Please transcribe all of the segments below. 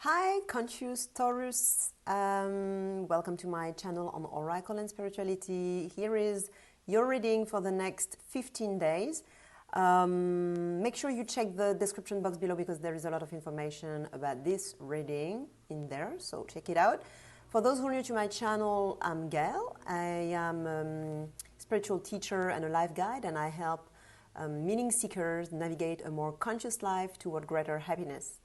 Hi, conscious Taurus. Welcome to my channel on Oracle and Spirituality. Here is your reading for the next 15 days. Make sure you check the description box below because there is a lot of information about this reading in there, so check it out. For those who are new to my channel, I'm Gail. I am a spiritual teacher and a life guide, and I help meaning seekers navigate a more conscious life toward greater happiness.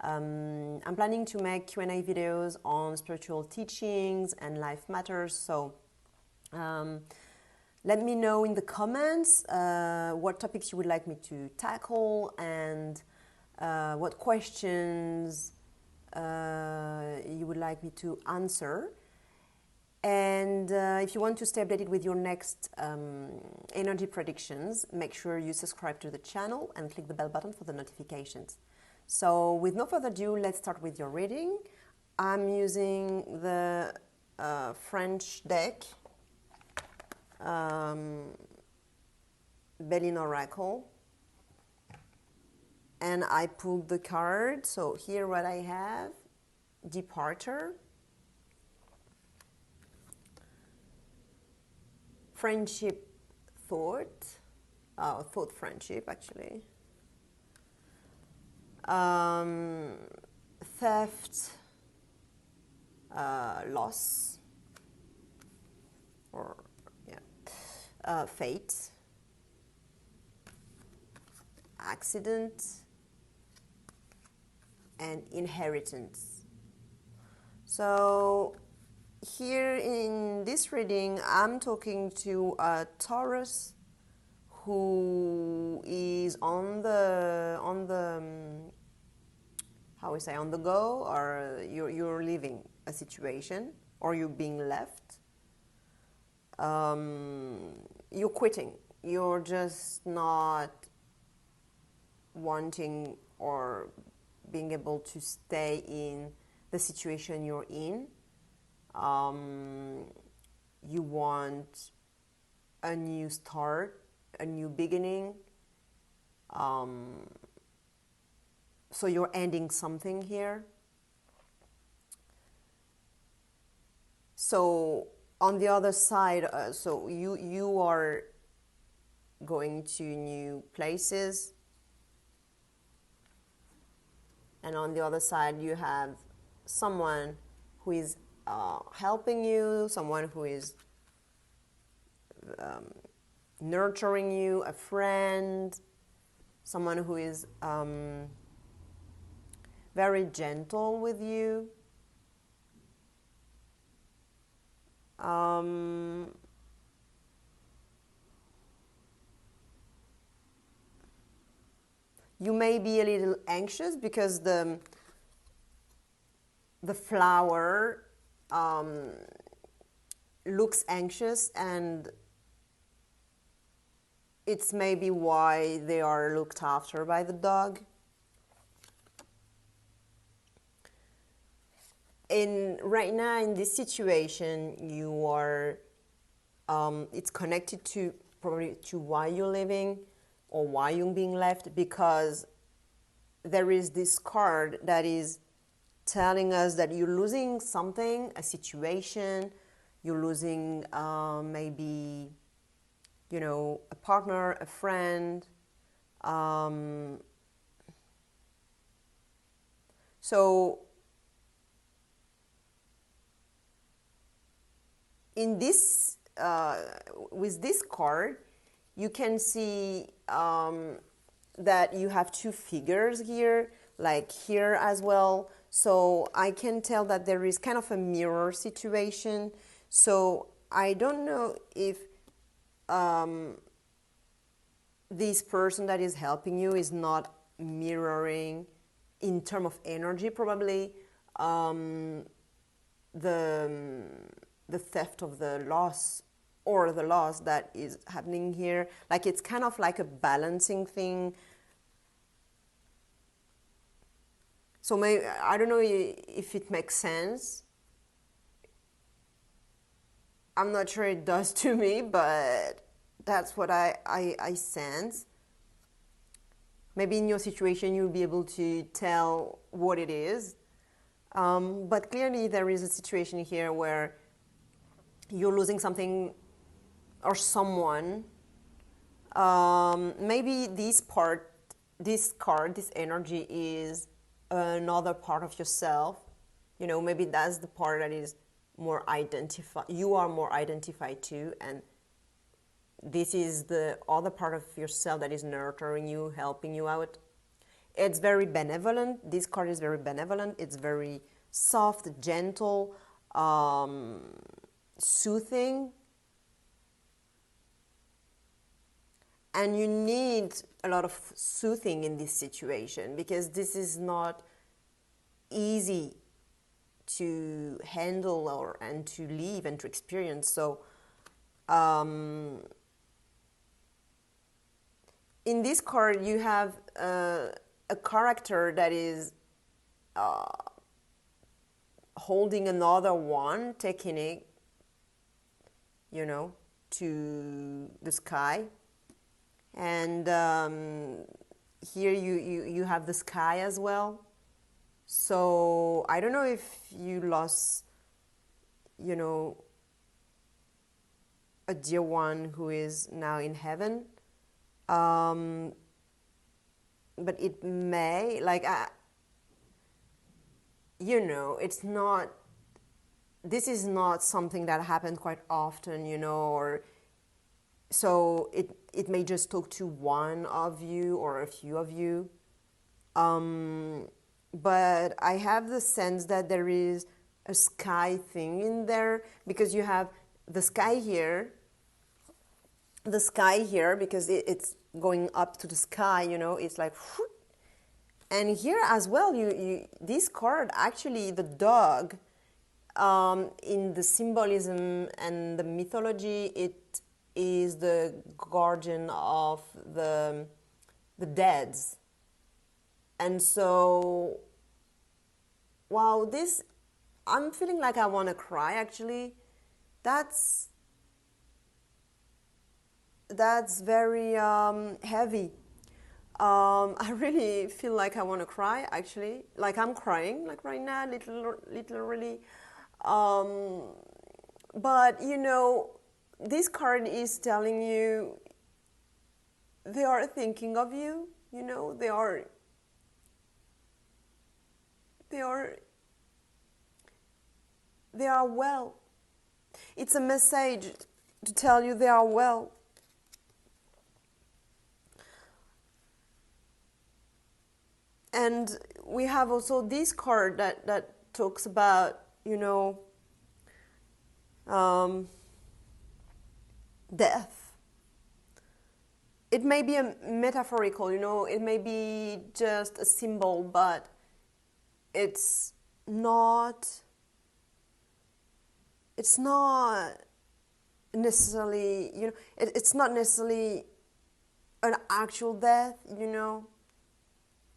I'm planning to make Q&A videos on spiritual teachings and life matters, so let me know in the comments what topics you would like me to tackle and what questions you would like me to answer. And if you want to stay updated with your next energy predictions, make sure you subscribe to the channel and click the bell button for the notifications. So with no further ado, let's start with your reading. I'm using the French deck, Belline Oracle, and I pulled the card. So here what I have: departure, friendship, thought friendship actually, theft, loss, or fate, accident, and inheritance. So here in this reading, I'm talking to a Taurus who is on the how we say, on the go, or you're leaving a situation, or you're being left. You're quitting. You're just not wanting or being able to stay in the situation you're in. You want a new start, a new beginning. So you're ending something here. So on the other side, so you are going to new places, and on the other side you have someone who is helping you, someone who is nurturing you, a friend, someone who is very gentle with you. You may be a little anxious because the flower looks anxious, and it's maybe why they are looked after by the dog. And right now in this situation, you are, it's connected to probably to why you're leaving or why you're being left, because there is this card that is telling us that you're losing something, a situation, you're losing maybe, you know, a partner, a friend. So in this, with this card, you can see that you have two figures here, like here as well. So I can tell that there is kind of a mirror situation. So I don't know if this person that is helping you is not mirroring in terms of energy, probably the theft of the loss, or the loss that is happening here. Like it's kind of like a balancing thing. So maybe, I don't know if it makes sense. I'm not sure it does to me, but that's what I sense. Maybe in your situation you'll be able to tell what it is. But clearly there is a situation here where you're losing something or someone. Maybe this card, this energy is another part of yourself. You know, maybe that's the part that is more identified. You are more identified to, and this is the other part of yourself that is nurturing you, helping you out. It's very benevolent. This card is very benevolent. It's very soft, gentle, soothing. And you need a lot of soothing in this situation, because this is not easy to handle and to live and to experience. So in this card you have a character that is holding another one, taking it, you know, to the sky. And here you have the sky as well. So I don't know if you lost, you know, a dear one who is now in heaven. But it may, like, you know, it's not, this is not something that happens quite often, you know, or so it may just talk to one of you or a few of you. But I have the sense that there is a sky thing in there, because you have the sky here, because it's going up to the sky, you know, it's like, and here as well, this card, actually the dog, in the symbolism and the mythology, it is the guardian of the deads. And so, wow, this, I'm feeling like I want to cry, actually. That's very heavy. I really feel like I want to cry, actually. Like I'm crying, like right now, literally. But, you know, this card is telling you they are thinking of you, you know, they are well. It's a message to tell you they are well. And we have also this card that talks about, you know, death. It may be a metaphorical, you know, it may be just a symbol, but it's not necessarily, you know, it's not necessarily an actual death, you know.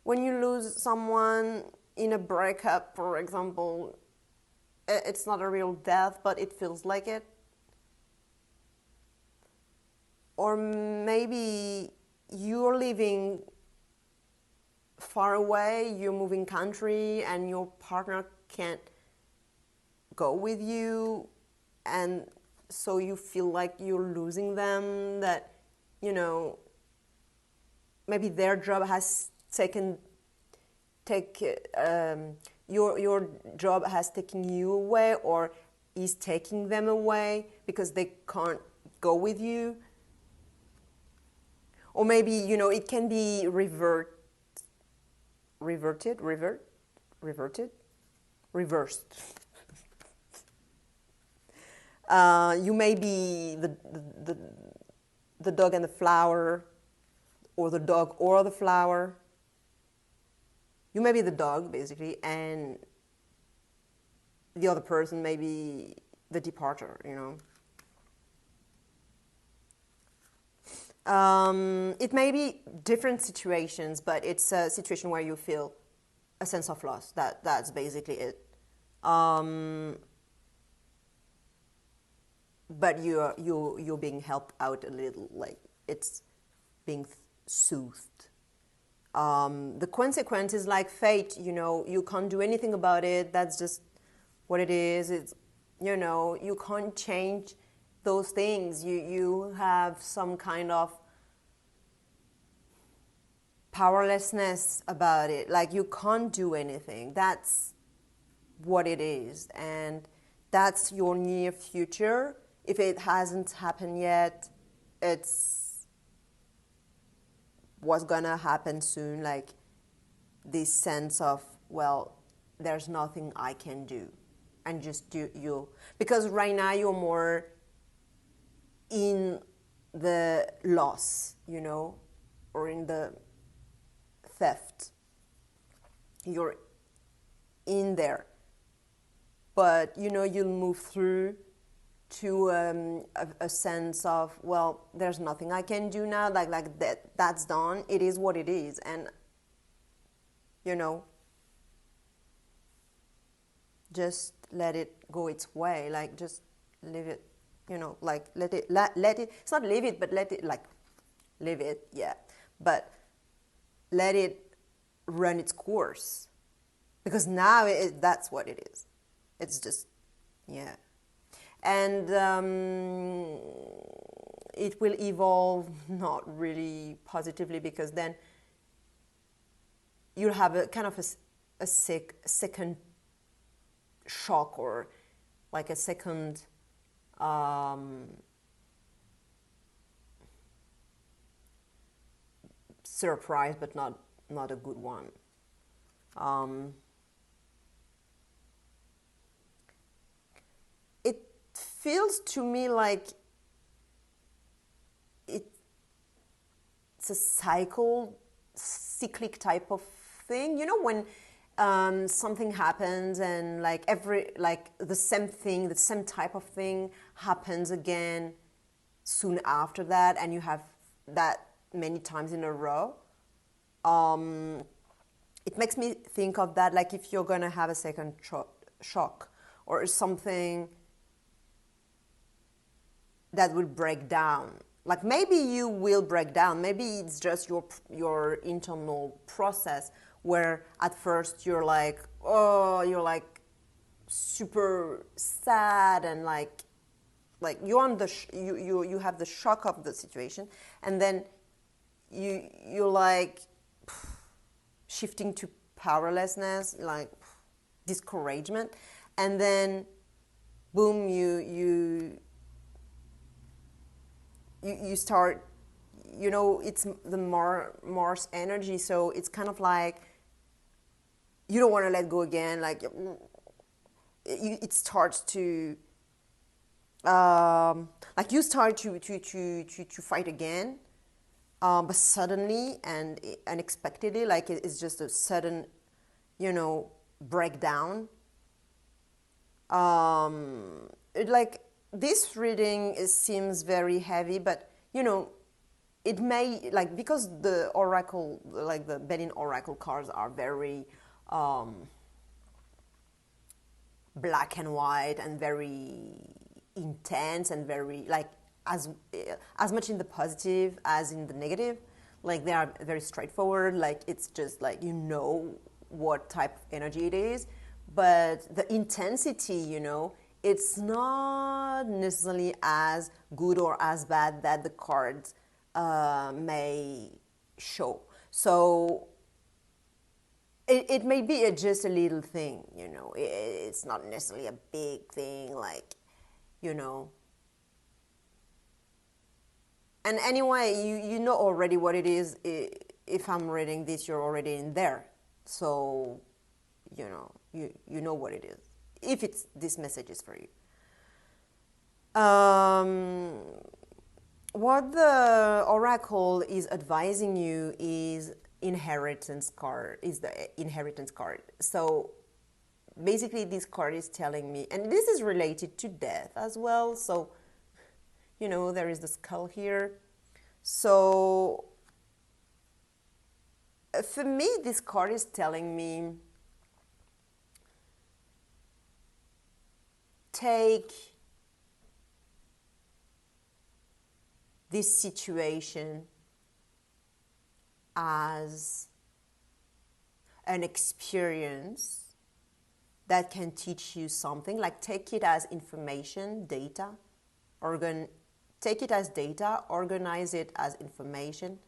When you lose someone in a breakup, for example, it's not a real death, but it feels like it. Or maybe you're living far away, you're moving country, and your partner can't go with you, and so you feel like you're losing them, that, you know, maybe their job has your job has taken you away, or is taking them away because they can't go with you. Or maybe, you know, it can be reversed. You may be the dog and the flower, or the dog or the flower. You may be the dog, basically, and the other person may be the departure, you know. It may be different situations, but it's a situation where you feel a sense of loss. That's basically it. But you're being helped out a little, like it's being soothed. The consequence is like fate, you know, you can't do anything about it. That's just what it is. It's, you know, you can't change those things. You have some kind of powerlessness about it. Like you can't do anything. That's what it is. And that's your near future. If it hasn't happened yet, it's what's gonna happen soon. Like this sense of, well, there's nothing I can do. And just do you. Because right now you're more in the loss, you know, or in the theft. You're in there. But, you know, you'll move through to a sense of, well, there's nothing I can do now. Like that's done. It is what it is. And, you know, just let it go its way. Like, just leave it, you know, like let it, it's not leave it, but let it, like, leave it, yeah. But let it run its course. Because now that's what it is. It's just, yeah. And it will evolve not really positively, because then you'll have a kind of a second shock, or like a second surprise, but not a good one. It feels to me like it's a cyclic type of thing. You know, when something happens and like the same thing, the same type of thing happens again soon after that, and you have that many times in a row. It makes me think of that, like if you're gonna have a second shock or something that will break down. Like maybe you will break down. Maybe it's just your internal process where at first you're like, oh, you're like super sad and like you're on the you have the shock of the situation, and then you're like shifting to powerlessness, like discouragement, and then boom, you start, you know, it's the Mars energy, so it's kind of like you don't want to let go again. Like it starts to like you start to fight again, but suddenly and unexpectedly, like it's just a sudden, you know, breakdown. Like this reading seems very heavy, but you know, it may, like, because the oracle, like the Belline Oracle cards are very black and white and very intense and very like as much in the positive as in the negative. Like they are very straightforward. Like it's just like, you know what type of energy it is, but the intensity, you know, it's not necessarily as good or as bad that the cards may show. So it may be just a little thing, you know. It's not necessarily a big thing, like, you know. And anyway, you know already what it is. If I'm reading this, you're already in there. So, you know, you know what it is. If this message is for you. What the oracle is advising you is the inheritance card. So basically this card is telling me, and this is related to death as well. So, you know, there is the skull here. So for me, this card is telling me, take this situation as an experience that can teach you something. Like, take it as information, data, take it as data, organize it as information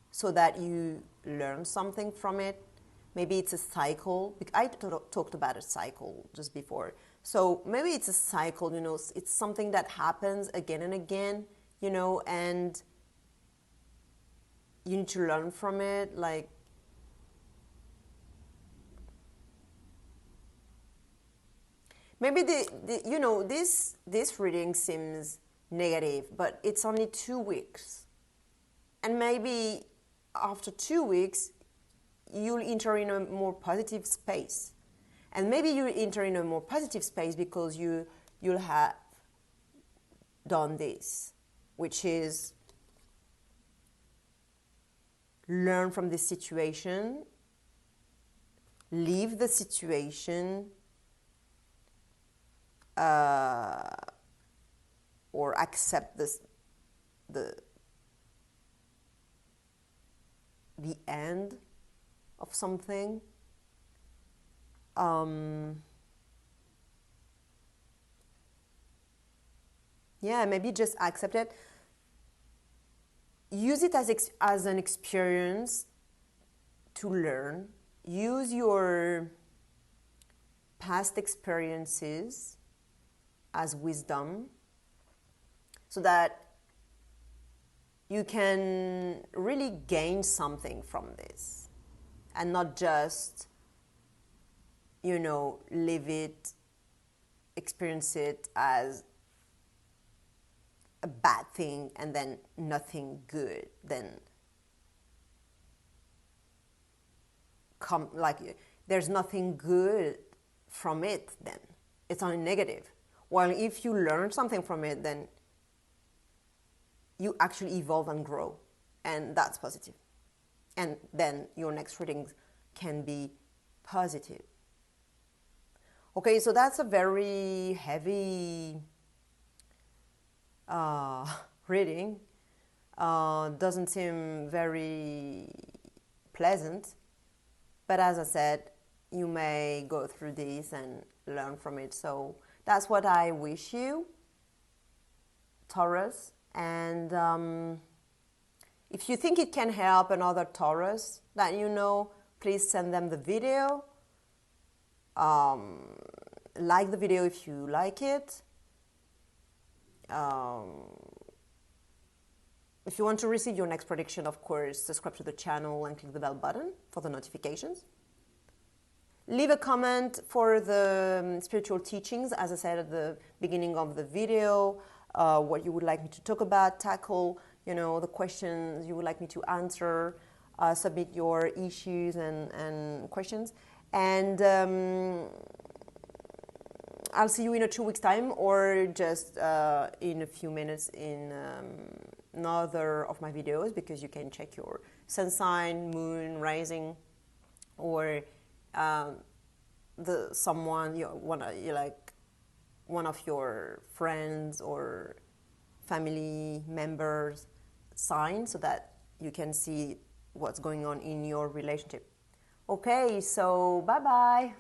so that you learn something from it. Maybe it's a cycle. I talked about a cycle just before. So maybe it's a cycle, you know, it's something that happens again and again, you know, and you need to learn from it. Like, maybe you know, this reading seems negative, but it's only 2 weeks. And maybe after 2 weeks, you'll enter in a more positive space. And maybe you'll enter in a more positive space because you'll have done this, which is learn from this situation, leave the situation, or accept the end of something. Yeah, maybe just accept it. Use it as an experience to learn. Use your past experiences as wisdom so that you can really gain something from this and not just, you know, live it, experience it as a bad thing and then nothing good. Then there's nothing good from it, then it's only negative. While if you learn something from it, then you actually evolve and grow, and that's positive. And then your next readings can be positive. Okay, so that's a very heavy reading. Doesn't seem very pleasant, but as I said, you may go through this and learn from it. So that's what I wish you, Taurus. And if you think it can help another Taurus that you know, please send them the video. Like the video if you like it. If you want to receive your next prediction, of course, subscribe to the channel and click the bell button for the notifications. Leave a comment for the spiritual teachings, as I said at the beginning of the video, what you would like me to talk about, tackle, you know, the questions you would like me to answer, submit your issues and questions. And I'll see you in 2 weeks' time, or just in a few minutes in another of my videos, because you can check your sun sign, moon, rising, or one of your friends or family members' sign, so that you can see what's going on in your relationship. Okay, so bye bye.